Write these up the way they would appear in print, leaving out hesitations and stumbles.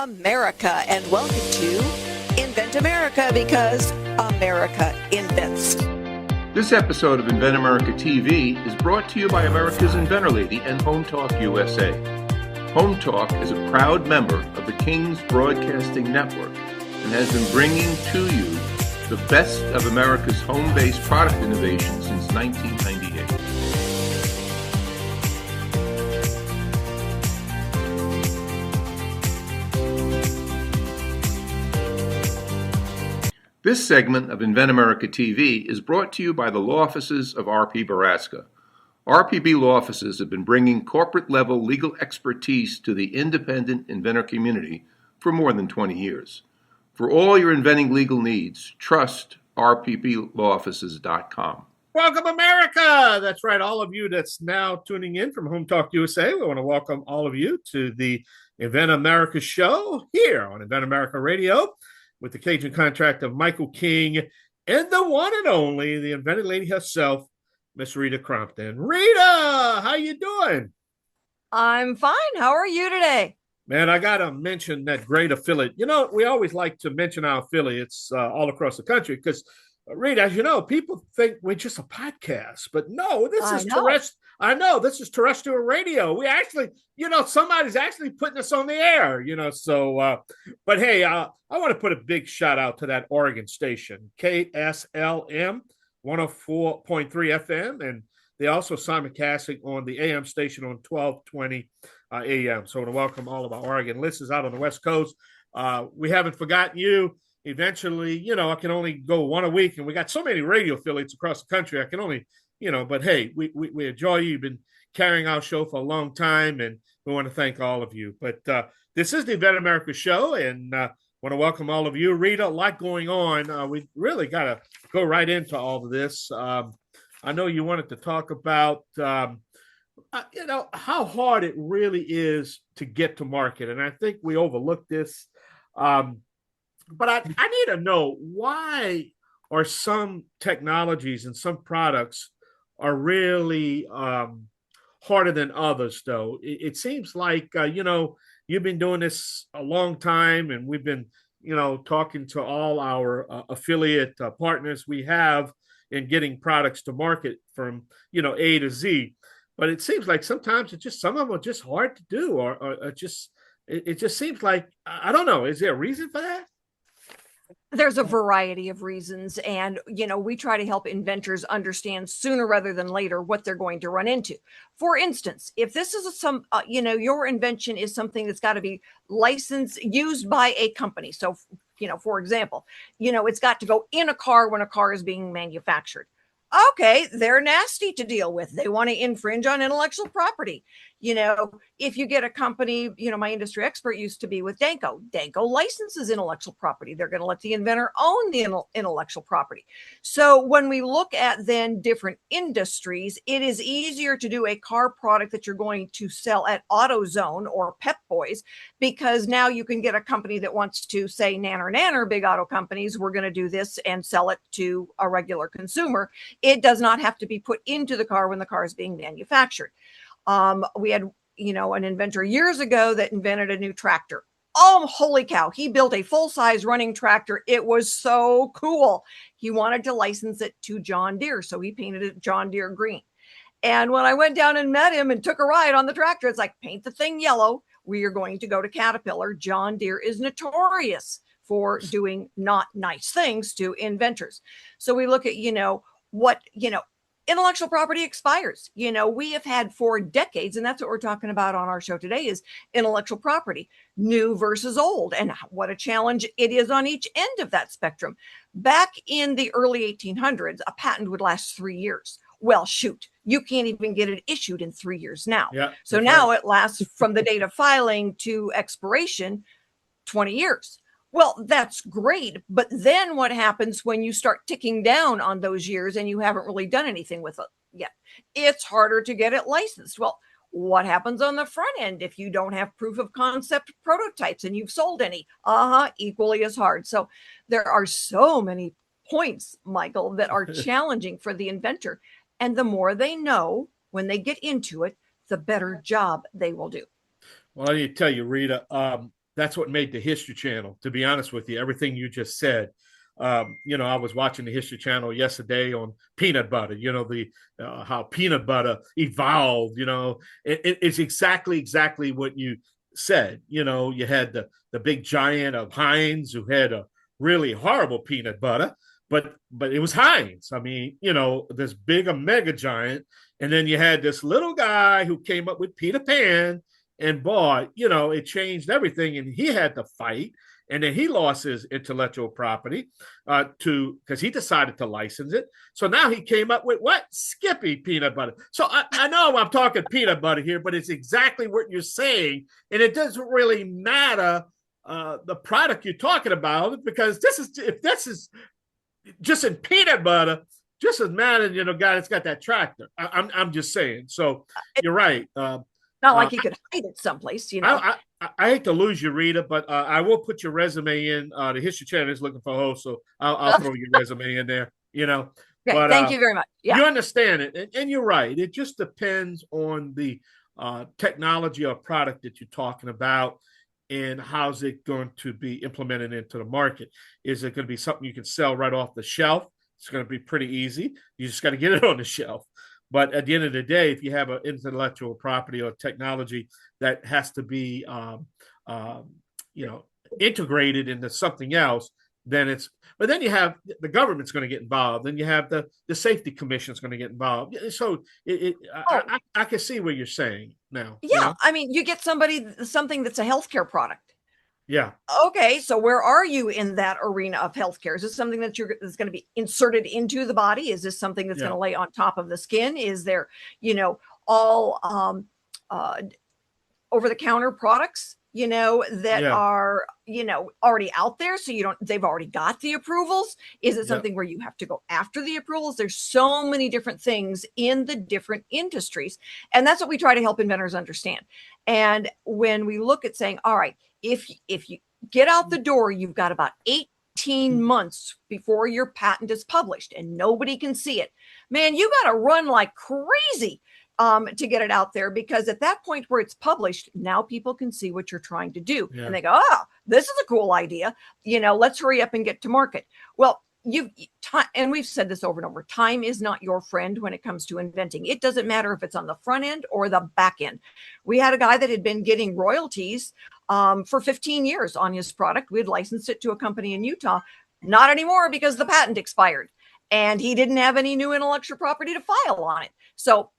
America, and welcome to Invent America, because America invents. This episode of Invent America TV is brought to you by America's Inventor Lady and Home Talk USA. Home Talk is a proud member of the King's Broadcasting Network and has been bringing to you the best of America's home-based product innovation since 1998. This segment of Invent America TV is brought to you by the law offices of R.P. Baraska. RPB law offices have been bringing corporate-level legal expertise to the independent inventor community for more than 20 years. For all your inventing legal needs, trust rpblawoffices.com. Welcome, America! That's right, all of you that's now tuning in from Home Talk USA. We want to welcome all of you to the Invent America show here on Invent America Radio, with the Cajun contract of Michael King and the one and only, the invented lady herself, Miss Rita Crompton. Rita, how you doing? I'm fine. How are you today? Man, I got to mention that great affiliate. You know, we always like to mention our affiliates all across the country because, Rita, as you know, people think we're just a podcast, but no, this is terrestrial. I know, this is terrestrial radio. We actually, somebody's actually putting us on the air, so, but hey, I want to put a big shout out to that Oregon station, KSLM 104.3 FM, and they also simulcasting on the AM station on 1220 AM. So I want to welcome all of our Oregon listeners out on the West Coast. We haven't forgotten you. Eventually, I can only go one a week, and we got so many radio affiliates across the country. I can only, but hey, we enjoy you. You've been carrying our show for a long time, and we want to thank all of you. But this is the Invent America show, and want to welcome all of you. Rita, a lot going on. We really got to go right into all of this. I know you wanted to talk about, how hard it really is to get to market, and I think we overlooked this. But I need to know, why are some technologies and some products are really harder than others, though? It seems like, you've been doing this a long time, and we've been, talking to all our affiliate partners we have in getting products to market from, A to Z. But it seems like sometimes some of them are just hard to do, or it just seems like, I don't know, is there a reason for that? There's a variety of reasons. And, we try to help inventors understand sooner rather than later what they're going to run into. For instance, if this is your invention is something that's got to be licensed, used by a company. So, for example, it's got to go in a car when a car is being manufactured. Okay, they're nasty to deal with. They want to infringe on intellectual property. If you get a company, my industry expert used to be with Danco. Danco licenses intellectual property. They're going to let the inventor own the intellectual property. So when we look at then different industries, it is easier to do a car product that you're going to sell at AutoZone or Pep Boys, because now you can get a company that wants to say, nanner, big auto companies, we're going to do this and sell it to a regular consumer. It does not have to be put into the car when the car is being manufactured. We had, an inventor years ago that invented a new tractor. Oh, holy cow. He built a full-size running tractor. It was so cool. He wanted to license it to John Deere, so he painted it John Deere green. And when I went down and met him and took a ride on the tractor, it's like, paint the thing yellow. We are going to go to Caterpillar. John Deere is notorious for doing not nice things to inventors. So we look at, intellectual property expires. We have had for decades, and that's what we're talking about on our show today, is intellectual property, new versus old, and what a challenge it is on each end of that spectrum. Back in the early 1800s, a patent would last 3 years. Well, shoot, you can't even get it issued in 3 years now. Yeah, so now it lasts from the date of filing to expiration, 20 years. Well, that's great. But then what happens when you start ticking down on those years and you haven't really done anything with it yet? It's harder to get it licensed. Well, what happens on the front end if you don't have proof of concept prototypes and you've sold any? Equally as hard. So there are so many points, Michael, that are challenging for the inventor. And the more they know when they get into it, the better job they will do. Well, I need to tell you, Rita, that's what made the History Channel, to be honest with you, everything you just said. I was watching the History Channel yesterday on peanut butter, the how peanut butter evolved, it's exactly what you said. You had the big giant of Heinz, who had a really horrible peanut butter, but it was Heinz. I mean, this big mega giant. And then you had this little guy who came up with Peter Pan, and boy, it changed everything. And he had to fight. And then he lost his intellectual property because he decided to license it. So now he came up with what? Skippy peanut butter. So I know I'm talking peanut butter here, but it's exactly what you're saying. And it doesn't really matter the product you're talking about, because if this is just in peanut butter, just as mad as guy that's got that tractor. I'm just saying. So you're right. Not like he could hide it someplace, I hate to lose you, Rita, but I will put your resume in. The History Channel is looking for hosts, so I'll throw your resume in there. Okay, but thank you very much. Yeah. You understand it, and you're right. It just depends on the technology or product that you're talking about, and how's it going to be implemented into the market. Is it going to be something you can sell right off the shelf? It's going to be pretty easy. You just got to get it on the shelf. But at the end of the day, if you have an intellectual property or technology that has to be, integrated into something else, then but then you have the government's going to get involved. Then you have the safety commission is going to get involved. So I can see what you're saying now. Yeah. I mean, you get something that's a healthcare product. Yeah. Okay, so where are you in that arena of healthcare? Is this something that's going to be inserted into the body? Is this something that's going to lay on top of the skin? Is there, all over-the-counter products, that are, already out there? So they've already got the approvals. Is it something where you have to go after the approvals? There's so many different things in the different industries. And that's what we try to help inventors understand. And when we look at saying, all right, if you get out the door, you've got about 18 months before your patent is published and nobody can see it. Man, you got to run like crazy to get it out there, because at that point where it's published, now people can see what you're trying to do. Yeah. And they go, oh, this is a cool idea. Let's hurry up and get to market. Well, and we've said this over and over, time is not your friend when it comes to inventing. It doesn't matter if it's on the front end or the back end. We had a guy that had been getting royalties for 15 years on his product. We had licensed it to a company in Utah. Not anymore, because the patent expired and he didn't have any new intellectual property to file on it. So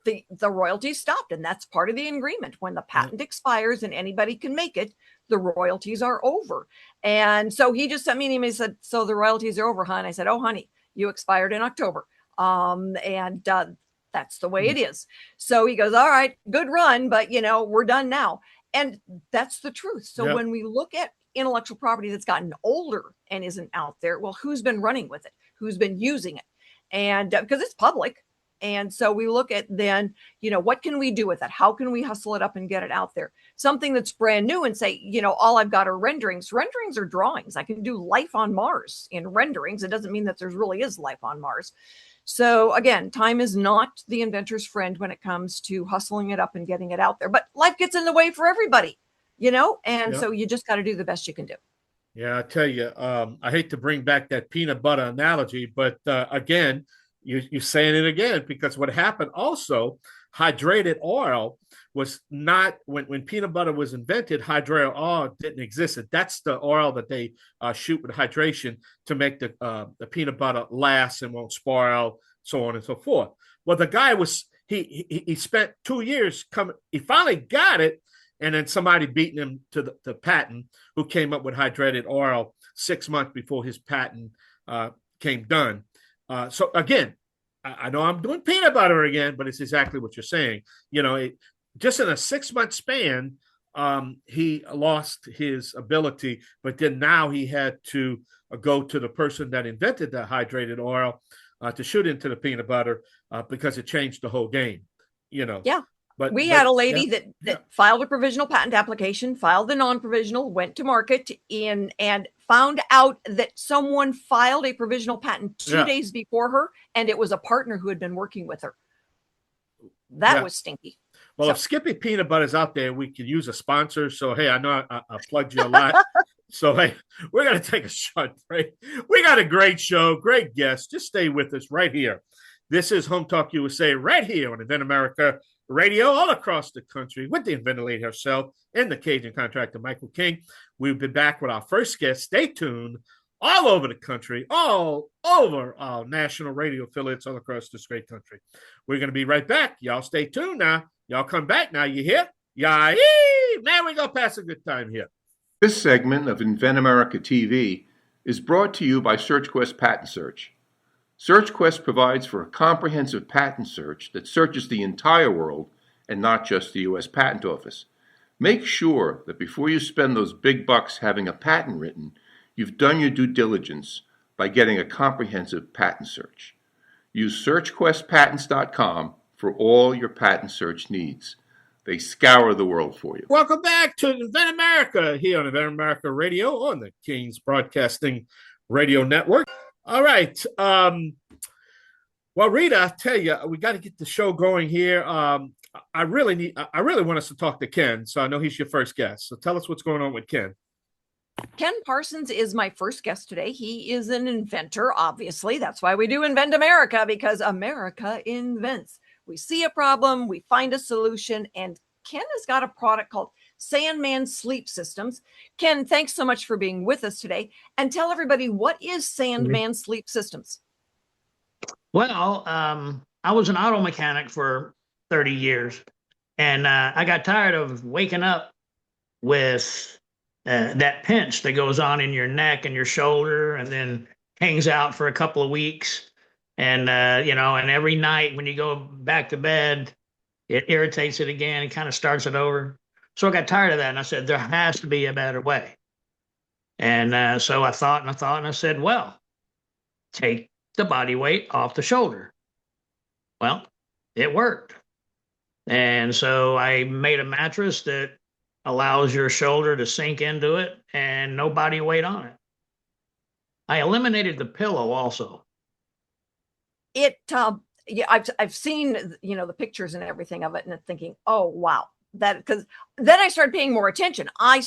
the royalties stopped, and that's part of the agreement. When the patent expires and anybody can make it, the royalties are over. And so he just sent me an email. He said, so the royalties are over, huh? And I said, oh, honey, you expired in October. That's the way it is. So he goes, all right, good run, but we're done now. And that's the truth. So when we look at intellectual property that's gotten older and isn't out there, well, who's been running with it? Who's been using it? And because it's public. And so we look at then, what can we do with it? How can we hustle it up and get it out there? Something that's brand new and say, all I've got are renderings. Renderings are drawings. I can do life on Mars in renderings. It doesn't mean that there really is life on Mars. So again, time is not the inventor's friend when it comes to hustling it up and getting it out there. But life gets in the way for everybody, and so you just got to do the best you can do. Yeah, I tell you, I hate to bring back that peanut butter analogy, but again, you're saying it again, because what happened also, hydrated oil was not, when peanut butter was invented, hydrated oil didn't exist. That's the oil that they shoot with hydration to make the peanut butter last and won't spoil, so on and so forth. Well, the guy he spent 2 years he finally got it, and then somebody beating him to the patent, who came up with hydrated oil 6 months before his patent came done. So again, I know I'm doing peanut butter again, but it's exactly what you're saying. Just in a 6 month span, he lost his ability, but then now he had to go to the person that invented the hydrated oil to shoot into the peanut butter because it changed the whole game. Yeah. But we had a lady that filed a provisional patent application, filed the non-provisional, went to market and found out that someone filed a provisional patent 2 days before her, and it was a partner who had been working with her. That was stinky. Well, if Skippy Peanut Butter is out there, we could use a sponsor. So, hey, I know I plugged you a lot. So, hey, we're going to take a short break. We got a great show, great guest. Just stay with us right here. This is Home Talk USA right here on Invent America Radio all across the country with the inventor lady herself and the Cajun contractor, Michael King. We've been back with our first guest. Stay tuned. All over the country, all over our national radio affiliates all across this great country. We're going to be right back. Y'all stay tuned now. Y'all come back now. You hear? Yeah, man, we're going to pass a good time here. This segment of Invent America TV is brought to you by SearchQuest Patent Search. SearchQuest provides for a comprehensive patent search that searches the entire world and not just the U.S. Patent Office. Make sure that before you spend those big bucks having a patent written, you've done your due diligence by getting a comprehensive patent search. Use SearchQuestPatents.com for all your patent search needs. They scour the world for you. Welcome back to Invent America here on Invent America Radio on the King's Broadcasting Radio Network. All right. Well, Rita, I tell you, we got to get the show going here. I really want us to talk to Ken. So I know he's your first guest. So tell us what's going on with Ken. Ken Parsons is my first guest today. He is an inventor, obviously. That's why we do Invent America, because America invents. We see a problem, we find a solution, and Ken has got a product called Sandman Sleep Systems. Ken, thanks so much for being with us today. And tell everybody, what is Sandman Sleep Systems? Well, I was an auto mechanic for 30 years, and I got tired of waking up with that pinch that goes on in your neck and your shoulder and then hangs out for a couple of weeks. And, and every night when you go back to bed, it irritates it again and kind of starts it over. So I got tired of that. And I said, there has to be a better way. And so I thought and I said, well, take the body weight off the shoulder. Well, it worked. And so I made a mattress that allows your shoulder to sink into it and no body weight on it. I eliminated the pillow also. I've seen, the pictures and everything of it and thinking, oh, wow, because then I started paying more attention. I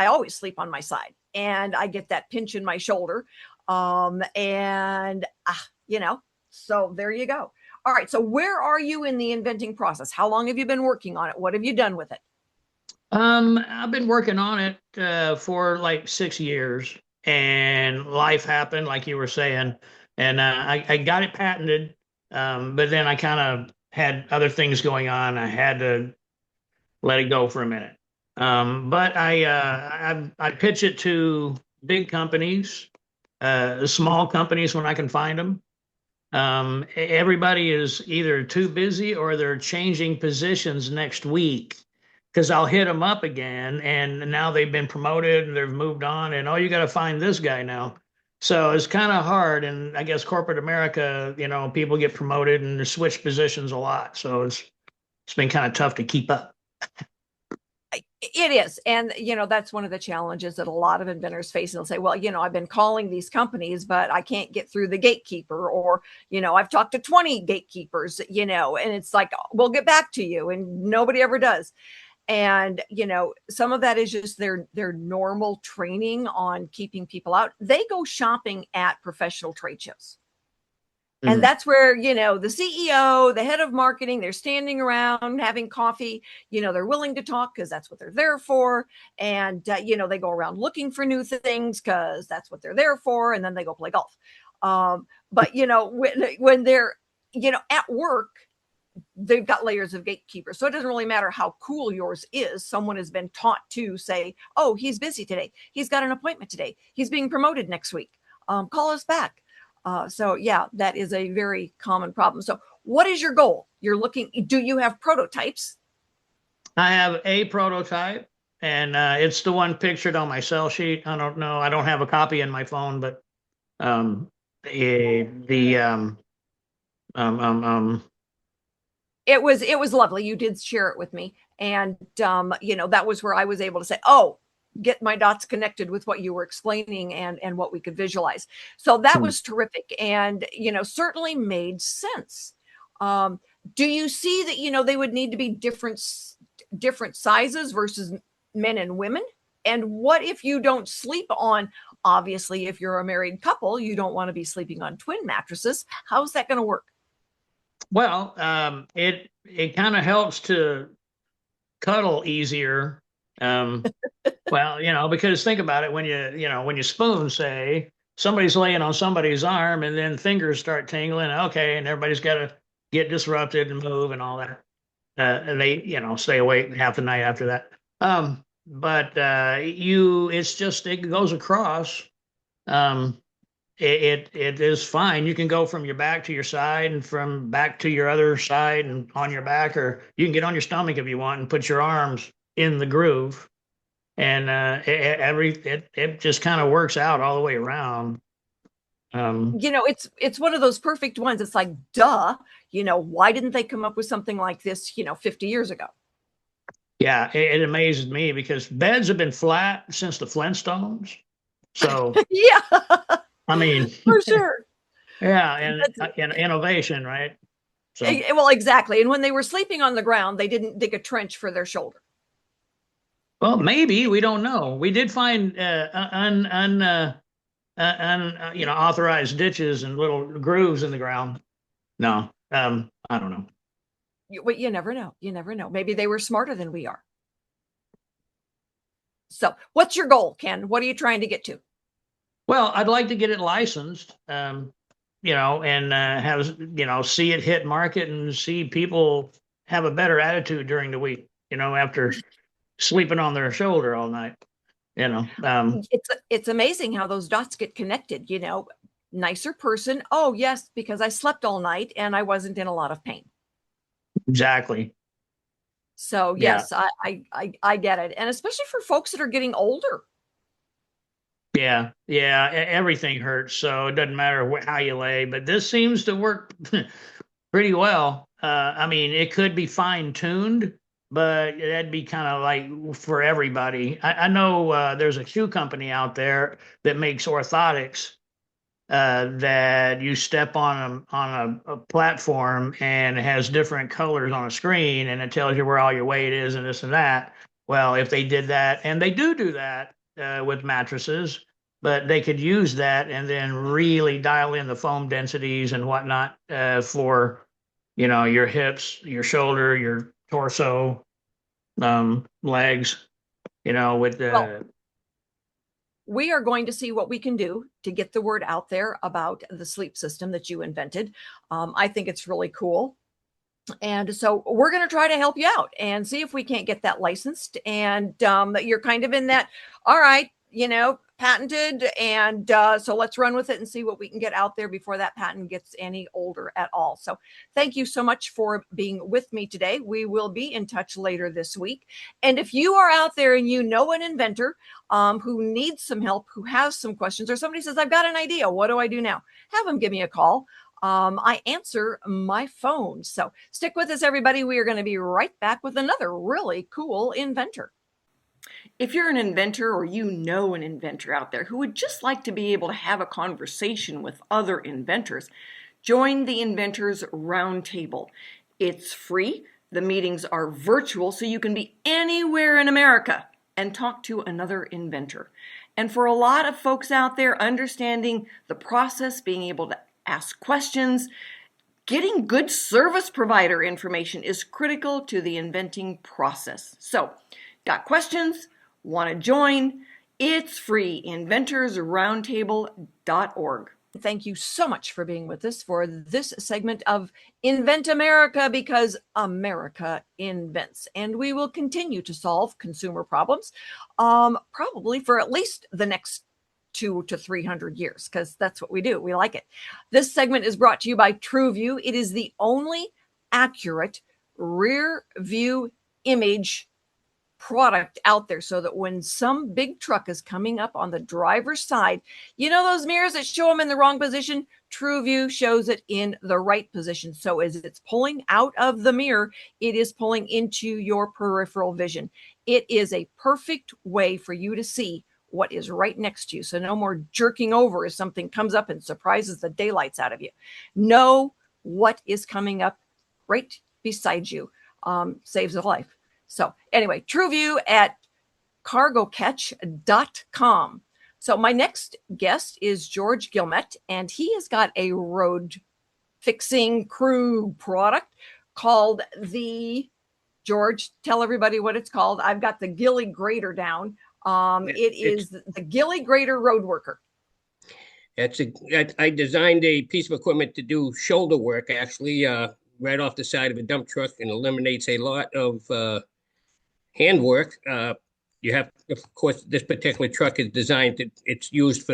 always sleep on my side and I get that pinch in my shoulder. So there you go. All right. So where are you in the inventing process? How long have you been working on it? What have you done with it? I've been working on it for like 6 years, and life happened, like you were saying, and I got it patented, but then I kind of had other things going on. I had to let it go for a minute. But I pitch it to big companies, small companies when I can find them. Everybody is either too busy or they're changing positions next week, because I'll hit them up again and now they've been promoted and they've moved on and, oh, you got to find this guy now. So it's kind of hard. And I guess corporate America, people get promoted and they switch positions a lot. So it's been kind of tough to keep up. It is. And, that's one of the challenges that a lot of inventors face. They'll say, well, I've been calling these companies, but I can't get through the gatekeeper, or, I've talked to 20 gatekeepers, and it's like, we'll get back to you. And nobody ever does. And, some of that is just their normal training on keeping people out. They go shopping at professional trade shows. Mm-hmm. And that's where, the CEO, the head of marketing, they're standing around having coffee, they're willing to talk because that's what they're there for. And, they go around looking for new things because that's what they're there for. And then they go play golf. But, when they're, at work, they've got layers of gatekeepers. So it doesn't really matter how cool yours is. Someone has been taught to say, oh, he's busy today. He's got an appointment today. He's being promoted next week. Call us back. So yeah, that is a very common problem. So what is your goal? Do you have prototypes? I have a prototype, and it's the one pictured on my sell sheet. I don't know. I don't have a copy in my phone, but it was lovely. You did share it with me. And, that was where I was able to say, oh, get my dots connected with what you were explaining and what we could visualize. So that was terrific. And, certainly made sense. Do you see that, they would need to be different sizes versus men and women? And what if you don't sleep on, obviously, if you're a married couple, you don't want to be sleeping on twin mattresses. How's that going to work? Well, it kind of helps to cuddle easier. Well, because think about it, when you spoon, say somebody's laying on somebody's arm and then fingers start tingling, okay, and everybody's got to get disrupted and move and all that. And they, stay awake half the night after that. But it goes across. It is fine. You can go from your back to your side and from back to your other side and on your back, or you can get on your stomach if you want and put your arms in the groove. And it just kind of works out all the way around. It's one of those perfect ones. It's like, duh, why didn't they come up with something like this, 50 years ago? Yeah, it amazes me because beds have been flat since the Flintstones. So yeah, I mean, for sure. Yeah, and innovation, right? So. Well, exactly. And when they were sleeping on the ground, they didn't dig a trench for their shoulder. Well, maybe, we don't know. We did find authorized ditches and little grooves in the ground. No, I don't know. You never know. You never know. Maybe they were smarter than we are. So what's your goal, Ken? What are you trying to get to? Well, I'd like to get it licensed, and have, see it hit market and see people have a better attitude during the week, after sleeping on their shoulder all night, It's amazing how those dots get connected, nicer person. Oh, yes, because I slept all night and I wasn't in a lot of pain. Exactly. So yes, yeah. I get it. And especially for folks that are getting older. Yeah. Everything hurts. So it doesn't matter how you lay, but this seems to work pretty well. I mean, it could be fine tuned, but that'd be kind of like for everybody. I know there's a shoe company out there that makes orthotics that you step on a platform and it has different colors on a screen and it tells you where all your weight is and this and that. Well, if they did that, and they do that with mattresses, but they could use that and then really dial in the foam densities and whatnot for, your hips, your shoulder, your torso, legs, with the. Well, we are going to see what we can do to get the word out there about the sleep system that you invented. I think it's really cool. And so we're going to try to help you out and see if we can't get that licensed. And you're kind of in that, all right, patented. And so let's run with it and see what we can get out there before that patent gets any older at all. So thank you so much for being with me today. We will be in touch later this week. And if you are out there and you know an inventor who needs some help, who has some questions, or somebody says, I've got an idea, what do I do now? Have them give me a call. I answer my phone. So stick with us, everybody. We are going to be right back with another really cool inventor. If you're an inventor or you know an inventor out there who would just like to be able to have a conversation with other inventors, join the Inventors Roundtable. It's free. The meetings are virtual, so you can be anywhere in America and talk to another inventor. And for a lot of folks out there, understanding the process, being able to ask questions, getting good service provider information is critical to the inventing process. So, got questions? Want to join? It's free. inventorsroundtable.org. Thank you so much for being with us for this segment of Invent America, because America invents. And we will continue to solve consumer problems, probably for at least the next 200 to 300 years, because that's what we do. We like it. This segment is brought to you by TrueView. It is the only accurate rear view image product out there, so that when some big truck is coming up on the driver's side, those mirrors that show them in the wrong position, TrueView shows it in the right position. So as it's pulling out of the mirror, it is pulling into your peripheral vision. It is a perfect way for you to see what is right next to you. So no more jerking over as something comes up and surprises the daylights out of you. Know what is coming up right beside you. Saves a life. So anyway, TrueView at cargocatch.com. So my next guest is George Gilmet, and he has got a road fixing crew product called George, tell everybody what it's called. I've got the Gilly Grader down. It is the Gilly Grader Road Worker. I designed a piece of equipment to do shoulder work, actually, right off the side of a dump truck, and eliminates a lot of handwork. You have, of course, this particular truck is designed it's used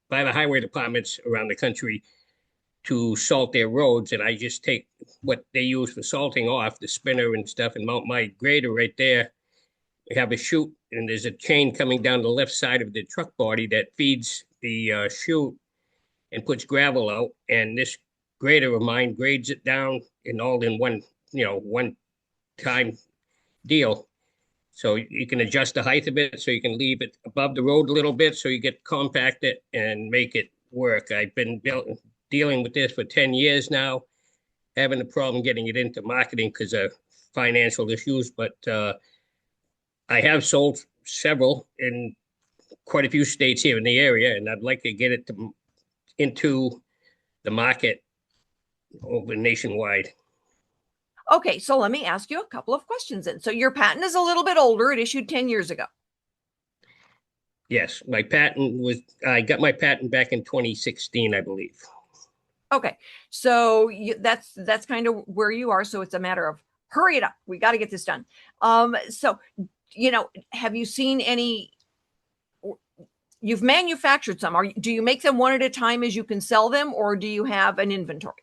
by the highway departments around the country to salt their roads. And I just take what they use for salting off, the spinner and stuff, and mount my grader right there. We have a chute, and there's a chain coming down the left side of the truck body that feeds the chute and puts gravel out. And this grader of mine grades it down and all in one time deal. So you can adjust the height of it, so you can leave it above the road a little bit, so you get compact it and make it work. I've been dealing with this for 10 years now, having a problem getting it into marketing because of financial issues, but I have sold several in quite a few states here in the area, and I'd like to get it into the market over nationwide. Okay, so let me ask you a couple of questions then. So your patent is a little bit older. It issued 10 years ago. Yes, I got my patent back in 2016, I believe. Okay, so that's kind of where you are. So it's a matter of hurry it up. We got to get this done. So, have you seen you've manufactured some. Do you make them one at a time as you can sell them, or do you have an inventory?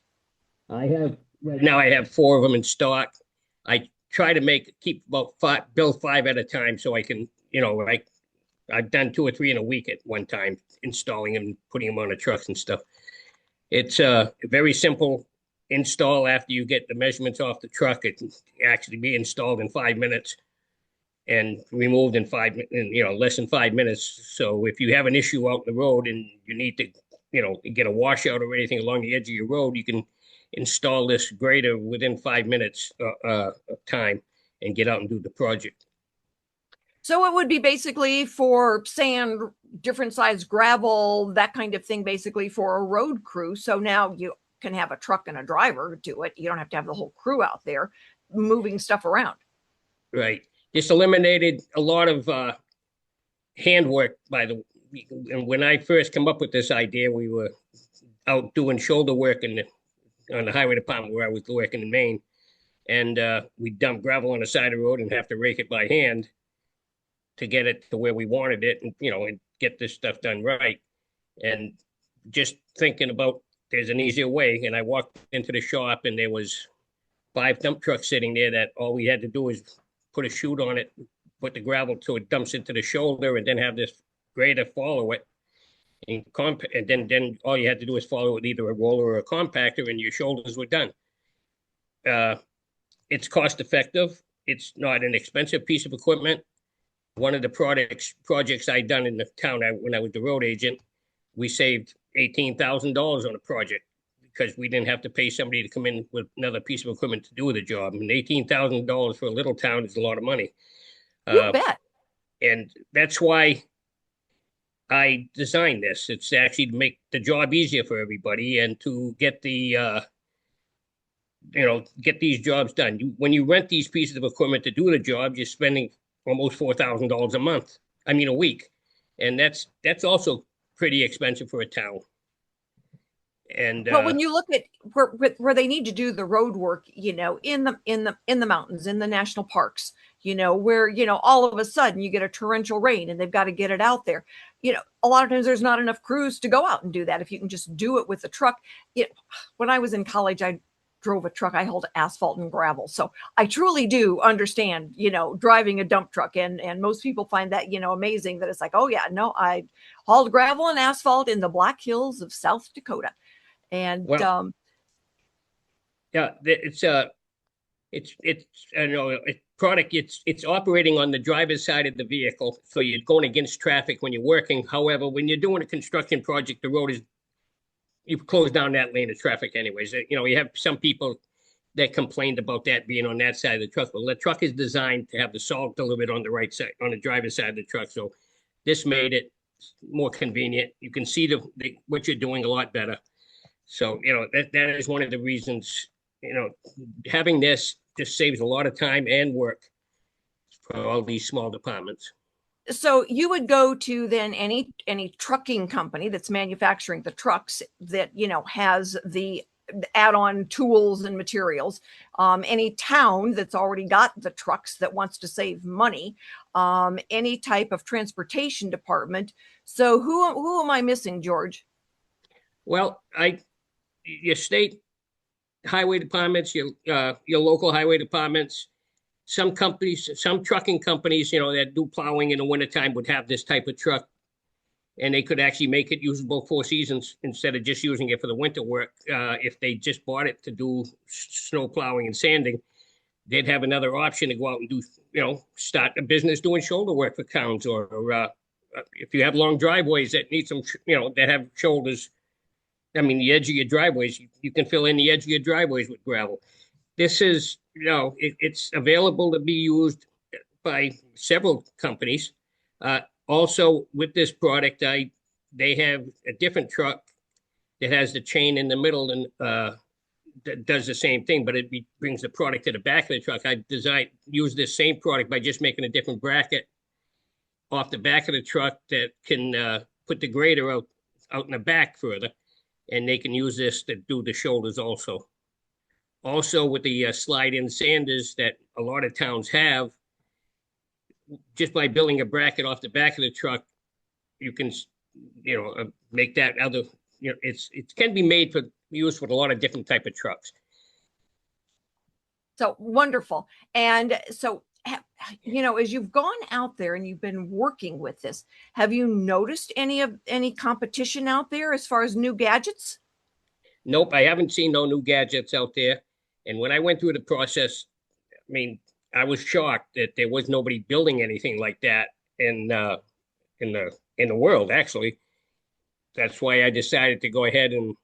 Right now I have 4 of them in stock. I try to keep about build 5 at a time, so I can, I've done 2 or 3 in a week at one time, installing them, putting them on the trucks and stuff. It's a very simple install. After you get the measurements off the truck, it can actually be installed in 5 minutes and removed in less than 5 minutes. So if you have an issue out in the road and you need to, get a washout or anything along the edge of your road, you can install this grader within 5 minutes of time and get out and do the project. So it would be basically for sand, different size gravel, that kind of thing, basically for a road crew. So now you can have a truck and a driver do it. You don't have to have the whole crew out there moving stuff around. Right. Just eliminated a lot of handwork and when I first came up with this idea, we were out doing shoulder work on the highway department where I was working in Maine. And we dump gravel on the side of the road and have to rake it by hand to get it to where we wanted it, and get this stuff done right. And just thinking about there's an easier way. And I walked into the shop and there was 5 dump trucks sitting there that all we had to do is put a chute on it, put the gravel so it dumps into the shoulder, and then have this grader follow it. And then all you had to do is follow with either a roller or a compactor, and your shoulders were done. It's cost effective. It's not an expensive piece of equipment. One of the projects I done in the town when I was the road agent, we saved $18,000 on a project because we didn't have to pay somebody to come in with another piece of equipment to do the job. And $18,000 for a little town is a lot of money. You bet. And that's why I designed this. It's actually to make the job easier for everybody and to get get these jobs done. When you rent these pieces of equipment to do the job, you're spending almost $4,000 a week. And that's also pretty expensive for a town. And but when you look at where they need to do the road work, in the mountains, in the national parks, where, all of a sudden you get a torrential rain and they've got to get it out there. A lot of times there's not enough crews to go out and do that. If you can just do it with a truck. When I was in college, I drove a truck. I hauled asphalt and gravel. So I truly do understand, driving a dump truck. And most people find that, amazing that it's like, oh yeah, no, I hauled gravel and asphalt in the Black Hills of South Dakota. And yeah, it's product. It's operating on the driver's side of the vehicle, so you're going against traffic when you're working. However, when you're doing a construction project, the road you close down that lane of traffic anyways. You have some people that complained about that being on that side of the truck. Well, the truck is designed to have the salt delivered on the right side, on the driver's side of the truck. So this made it more convenient. You can see what you're doing a lot better. So, that is one of the reasons, having this just saves a lot of time and work for all these small departments. So you would go to then any trucking company that's manufacturing the trucks that, has the add-on tools and materials, any town that's already got the trucks that wants to save money, any type of transportation department. So who am I missing, George? Well, your state highway departments, your local highway departments, some companies, some trucking companies, that do plowing in the wintertime would have this type of truck, and they could actually make it usable 4 seasons instead of just using it for the winter work. If they just bought it to do snow plowing and sanding, they'd have another option to go out and do, start a business doing shoulder work for towns, or if you have long driveways that need some, that have shoulders. I mean, the edge of your driveways, you can fill in the edge of your driveways with gravel. This is, it's available to be used by several companies. Also, with this product, they have a different truck that has the chain in the middle and that does the same thing, but it brings the product to the back of the truck. I use this same product by just making a different bracket off the back of the truck that can put the grader out in the back further, and they can use this to do the shoulders also. Also, with the slide-in sanders that a lot of towns have, just by building a bracket off the back of the truck, you can, make that other, it can be made for use with a lot of different type of trucks. So wonderful. And so, as you've gone out there and you've been working with this, have you noticed any competition out there as far as new gadgets? Nope, I haven't seen no new gadgets out there. And when I went through the process, I mean, I was shocked that there was nobody building anything like that in the world. Actually, that's why I decided to go ahead and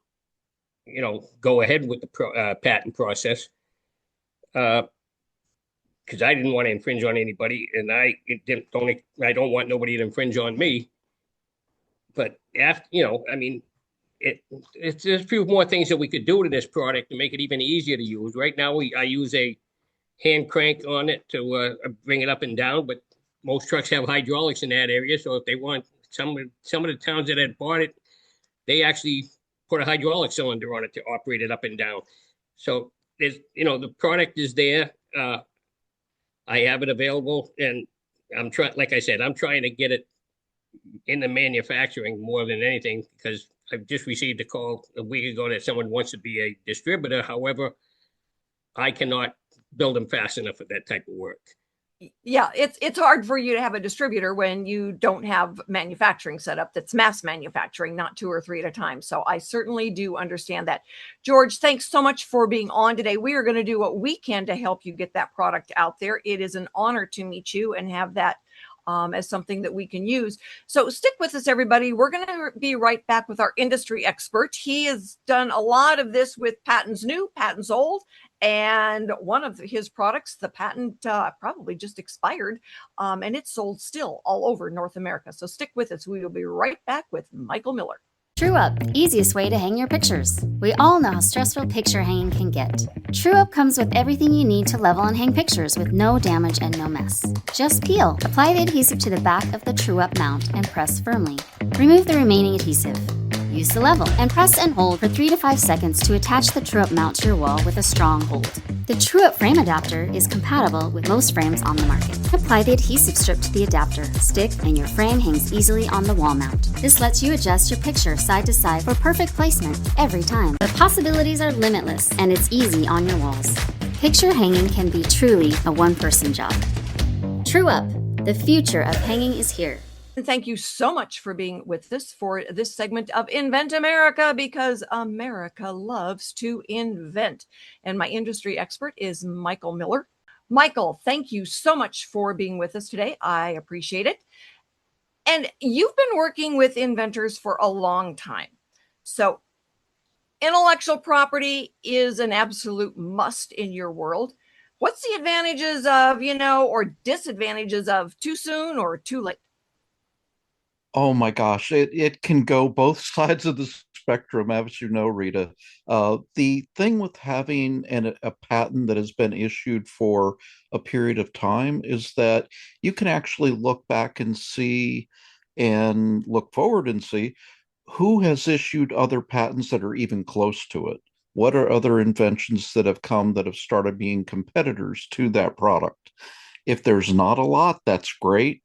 go ahead with the patent process, because I didn't want to infringe on anybody, and I don't want nobody to infringe on me. But after, I mean, there's a few more things that we could do to this product to make it even easier to use. Right now, I use a hand crank on it to bring it up and down, but most trucks have hydraulics in that area. So if they want, some of the towns that had bought it, they actually put a hydraulic cylinder on it to operate it up and down. So there's, the product is there. I have it available, and I'm trying, like I said, I'm trying to get it in the manufacturing more than anything, because I've just received a call a week ago that someone wants to be a distributor. However, I cannot build them fast enough for that type of work. Yeah, it's hard for you to have a distributor when you don't have manufacturing set up that's mass manufacturing, not 2 or 3 at a time. So I certainly do understand that. George, thanks so much for being on today. We are going to do what we can to help you get that product out there. It is an honor to meet you and have that as something that we can use. So stick with us, everybody. We're going to be right back with our industry expert. He has done a lot of this with patents new, patents old, and one of his products, the patent probably just expired, and it's sold still all over North America. So stick with us. We will be right back with Michael Miller. TrueUp, easiest way to hang your pictures. We all know how stressful picture hanging can get. TrueUp comes with everything you need to level and hang pictures with no damage and no mess. Just peel, apply the adhesive to the back of the TrueUp mount and press firmly. Remove the remaining adhesive. Use the level and press and hold for 3 to 5 seconds to attach the TrueUp mount to your wall with a strong hold. The TrueUp frame adapter is compatible with most frames on the market. Apply the adhesive strip to the adapter, stick, and your frame hangs easily on the wall mount. This lets you adjust your picture side to side for perfect placement every time. The possibilities are limitless, and it's easy on your walls. Picture hanging can be truly a one-person job. TrueUp, the future of hanging is here. And thank you so much for being with us for this segment of Invent America, because America loves to invent. And my industry expert is Michael Miller. Michael, thank you so much for being with us today. I appreciate it. And you've been working with inventors for a long time. So intellectual property is an absolute must in your world. What's the advantages of, or disadvantages of too soon or too late? Oh my gosh, it can go both sides of the spectrum, as you know, Rita. The thing with having a patent that has been issued for a period of time is that you can actually look back and see and look forward and see who has issued other patents that are even close to it. What are other inventions that have come that have started being competitors to that product? If there's not a lot, that's great.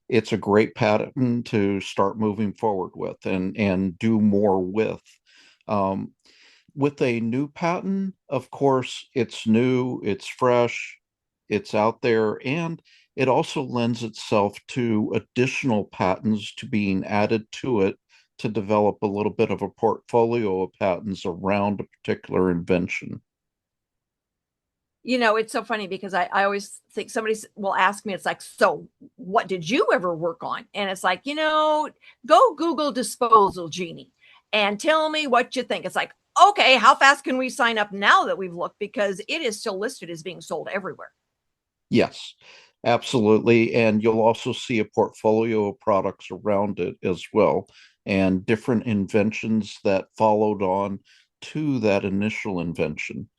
It's a great pattern to start moving forward with and do more with. Um, with a new patent, of course, it's new, it's fresh, it's out there, and it also lends itself to additional patents to being added to it to develop a little bit of a portfolio of patents around a particular invention. It's so funny because I always think somebody will ask me, it's like, so what did you ever work on? And it's like, go Google disposal genie and tell me what you think. It's like, okay, how fast can we sign up now that we've looked? Because it is still listed as being sold everywhere. Yes, absolutely. And you'll also see a portfolio of products around it as well, and different inventions that followed on to that initial invention.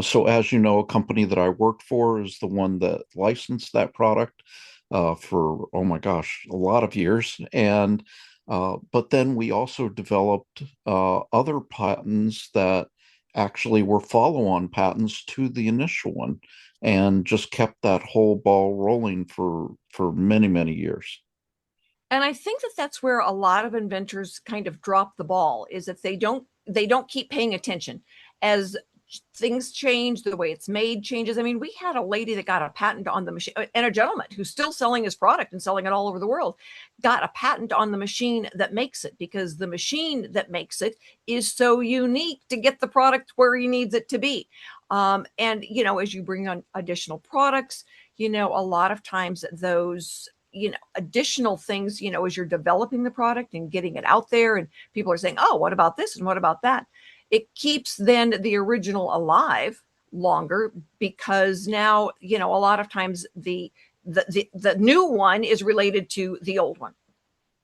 So, as you know, a company that I worked for is the one that licensed that product for, oh my gosh, a lot of years. And but then we also developed other patents that actually were follow-on patents to the initial one, and just kept that whole ball rolling for many, many years. And I think that that's where a lot of inventors kind of drop the ball, is if they don't keep paying attention as things change, the way it's made changes. I mean, we had a lady that got a patent on the machine, and a gentleman who's still selling his product and selling it all over the world got a patent on the machine that makes it, because the machine that makes it is so unique to get the product where he needs it to be. And as you bring on additional products, a lot of times those additional things, as you're developing the product and getting it out there, and people are saying, oh, what about this and what about that, it keeps then the original alive longer, because now a lot of times the new one is related to the old one.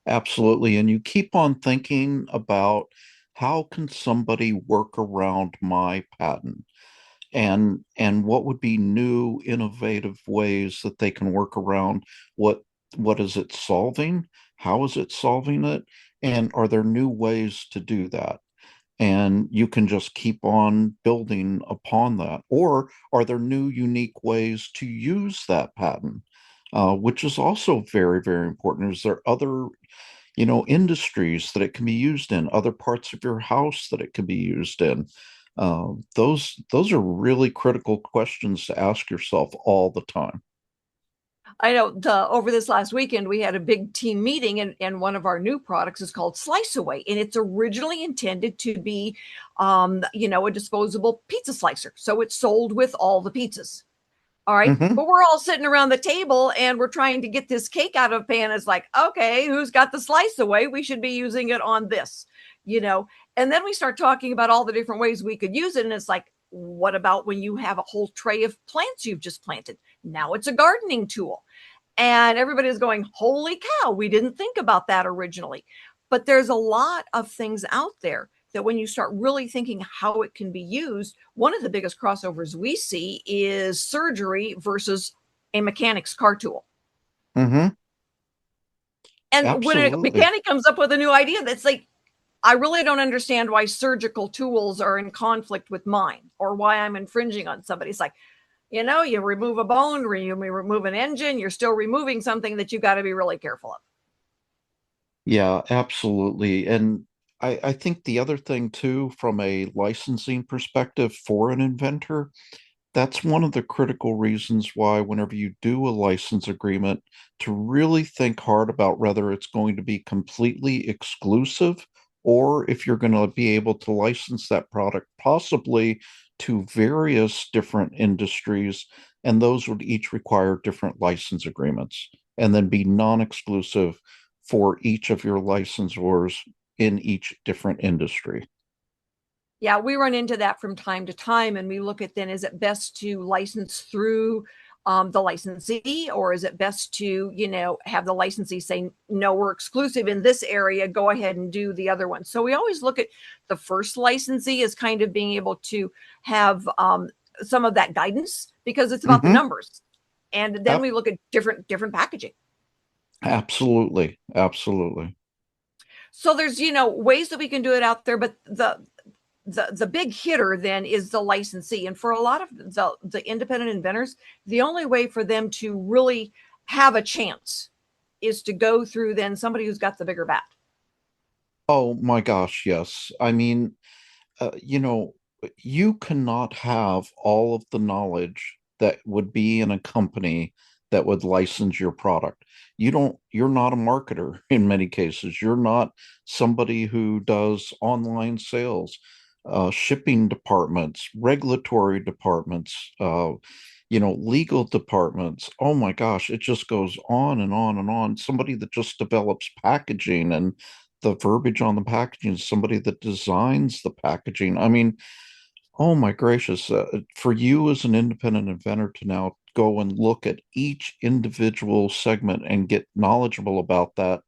Absolutely. And you keep on thinking about, how can somebody work around my patent? And what would be new, innovative ways that they can work around what is it solving? How is it solving it? And are there new ways to do that? And you can just keep on building upon that. Or are there new, unique ways to use that patent? Which is also very, very important. Is there other, industries that it can be used in, other parts of your house that it can be used in? Those are really critical questions to ask yourself all the time. I know over this last weekend, we had a big team meeting, and one of our new products is called Slice Away. And it's originally intended to be, a disposable pizza slicer. So it's sold with all the pizzas. All right. Mm-hmm. But we're all sitting around the table and we're trying to get this cake out of a pan. It's like, okay, who's got the Slice Away? We should be using it on this, and then we start talking about all the different ways we could use it. And it's like, what about when you have a whole tray of plants you've just planted? Now it's a gardening tool. And everybody's going, holy cow, we didn't think about that originally. But there's a lot of things out there that when you start really thinking how it can be used, one of the biggest crossovers we see is surgery versus a mechanic's car tool. Mm-hmm. And Absolutely. when a mechanic comes up with a new idea, that's like, I really don't understand why surgical tools are in conflict with mine, or why I'm infringing on somebody. It's like, you remove a bone, you remove an engine, you're still removing something that you've got to be really careful of. Yeah, absolutely. And I think the other thing too, from a licensing perspective for an inventor, that's one of the critical reasons why whenever you do a license agreement, to really think hard about whether it's going to be completely exclusive, or if you're going to be able to license that product possibly to various different industries, and those would each require different license agreements, and then be non-exclusive for each of your licensors in each different industry. Yeah, we run into that from time to time, and we look at then, is it best to license through the licensee, or is it best to, have the licensee say, no, we're exclusive in this area, go ahead and do the other one. So we always look at the first licensee as kind of being able to have some of that guidance, because it's about the numbers. And then we look at different packaging. Absolutely. So there's, ways that we can do it out there, but the big hitter then is the licensee. And for a lot of the independent inventors, the only way for them to really have a chance is to go through then somebody who's got the bigger bat. Oh my gosh, yes. I mean, you cannot have all of the knowledge that would be in a company that would license your product. You're not a marketer in many cases. You're not somebody who does online sales. Shipping departments, regulatory departments, legal departments. Oh my gosh, it just goes on and on and on. Somebody that just develops packaging and the verbiage on the packaging, somebody that designs the packaging. I mean, oh my gracious, for you as an independent inventor to now go and look at each individual segment and get knowledgeable about that,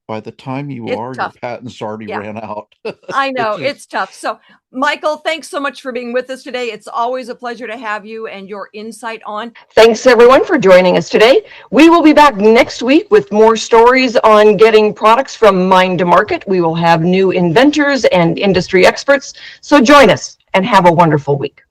by the time your patents already ran out. I know, it's tough. So, Michael, thanks so much for being with us today. It's always a pleasure to have you and your insight on. Thanks, everyone, for joining us today. We will be back next week with more stories on getting products from mind to market. We will have new inventors and industry experts. So join us and have a wonderful week.